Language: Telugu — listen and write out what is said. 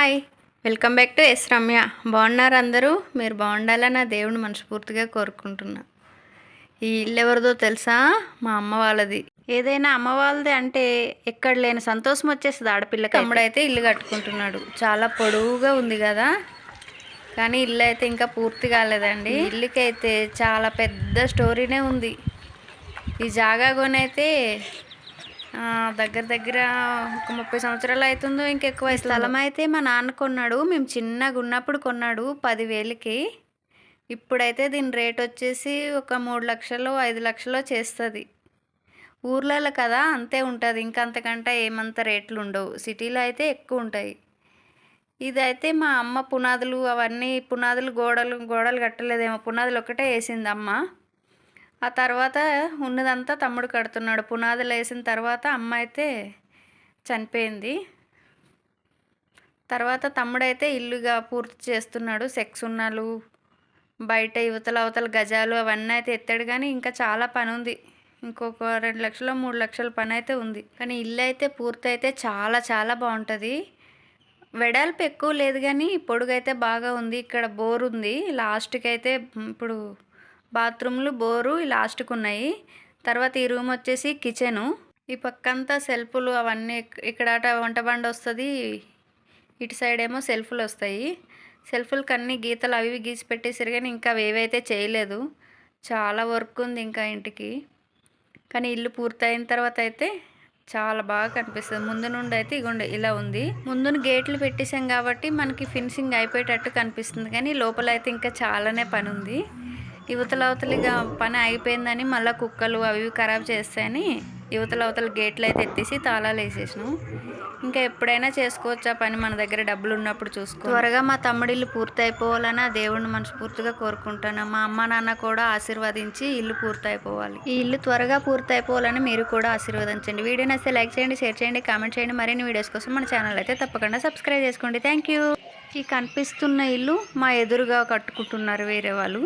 Hi, welcome back to S Ramya. బాగున్నారు అందరూ? మీరు బాగుండాలని నా దేవుని మనస్ఫూర్తిగా కోరుకుంటున్నా. ఈ ఇల్లు ఎవరిదో తెలుసా? మా అమ్మ వాళ్ళది. ఏదైనా అమ్మ వాళ్ళది అంటే ఎక్కడ లేని సంతోషం వచ్చేస్తుంది ఆడపిల్లకి. తమ్ముడైతే ఇల్లు కట్టుకుంటున్నాడు. చాలా పొడవుగా ఉంది కదా, కానీ ఇల్లు అయితే ఇంకా పూర్తి కాలేదండి. ఇల్లుకైతే చాలా పెద్ద స్టోరీనే ఉంది. ఈ జాగా కొనైతే దగ్గర దగ్గర ఒక 30 సంవత్సరాలు అవుతుందో ఇంకెక్కువ. స్థలం అయితే మా నాన్న కొన్నాడు. మేము చిన్నగా ఉన్నప్పుడు కొన్నాడు 10,000కి. ఇప్పుడైతే దీని రేట్ వచ్చేసి ఒక 3 లక్షలు 5 లక్షలు చేస్తుంది. ఊర్లలో కదా అంతే ఉంటుంది, ఇంకా అంతకంటే ఏమంత రేట్లు ఉండవు. సిటీలో అయితే ఎక్కువ ఉంటాయి. ఇదైతే మా అమ్మ పునాదులు అవన్నీ, పునాదులు గోడలు కట్టలేదేమో, పునాదులు ఒకటే వేసింది అమ్మ. ఆ తర్వాత ఉన్నదంతా తమ్ముడు కడుతున్నాడు. పునాదులు వేసిన తర్వాత అమ్మ అయితే చనిపోయింది. తర్వాత తమ్ముడైతే ఇల్లుగా పూర్తి చేస్తున్నాడు. సెక్సున్నాలు, బయట అవతల గజాలు అవన్నీ అయితే ఎత్తాడు. కానీ ఇంకా చాలా పని ఉంది. ఇంకొక 2 లక్షలు 3 లక్షల పని అయితే ఉంది. కానీ ఇల్లు అయితే పూర్తి అయితే చాలా చాలా బాగుంటుంది. వెడల్పు ఎక్కువ లేదు కానీ పొడుగు అయితే బాగా ఉంది. ఇక్కడ బోర్ ఉంది లాస్ట్కి అయితే. ఇప్పుడు బాత్రూమ్లు, బోరు లాస్ట్కి ఉన్నాయి. తర్వాత ఈ రూమ్ వచ్చేసి కిచెను. ఈ పక్కంతా సెల్ఫ్లు అవన్నీ. ఇక్కడ వంట బండ వస్తుంది, ఇటు సైడ్ ఏమో సెల్ఫ్లు వస్తాయి. సెల్ఫ్లకి అన్ని గీతలు అవి గీసి పెట్టేసారు, కానీ ఇంకా అవేవైతే చేయలేదు. చాలా వర్క్ ఉంది ఇంకా ఇంటికి. కానీ ఇల్లు పూర్తయిన తర్వాత అయితే చాలా బాగా కనిపిస్తుంది. ముందు నుండి అయితే ఇగోండి ఇలా ఉంది. ముందున గేట్లు పెట్టేసాం కాబట్టి మనకి ఫినిషింగ్ అయిపోయేటట్టు కనిపిస్తుంది. కానీ లోపల అయితే ఇంకా చాలానే పని ఉంది. అవతలిగా పని అయిపోయిందని మళ్ళీ కుక్కలు అవి ఖరాబ్ చేస్తాయని అవతల గేట్లు అయితే ఎత్తేసి తాళాలు వేసేసినాం. ఇంకా ఎప్పుడైనా చేసుకోవచ్చు ఆ పని, మన దగ్గర డబ్బులు ఉన్నప్పుడు చూసుకో. త్వరగా మా తమ్ముడి ఇల్లు పూర్తి అయిపోవాలని ఆ దేవుడిని మనస్ఫూర్తిగా కోరుకుంటాను. మా అమ్మ నాన్న కూడా ఆశీర్వదించి ఇల్లు పూర్తి అయిపోవాలి. ఈ ఇల్లు త్వరగా పూర్తి అయిపోవాలని మీరు కూడా ఆశీర్వదించండి. వీడియో నచ్చితే లైక్ చేయండి, షేర్ చేయండి, కామెంట్ చేయండి. మరిన్ని వీడియోస్ కోసం మన ఛానల్ అయితే తప్పకుండా సబ్స్క్రైబ్ చేసుకోండి. Thank you. ఈ కనిపిస్తున్న ఇల్లు మా ఎదురుగా కట్టుకుంటున్నారు వేరే వాళ్ళు.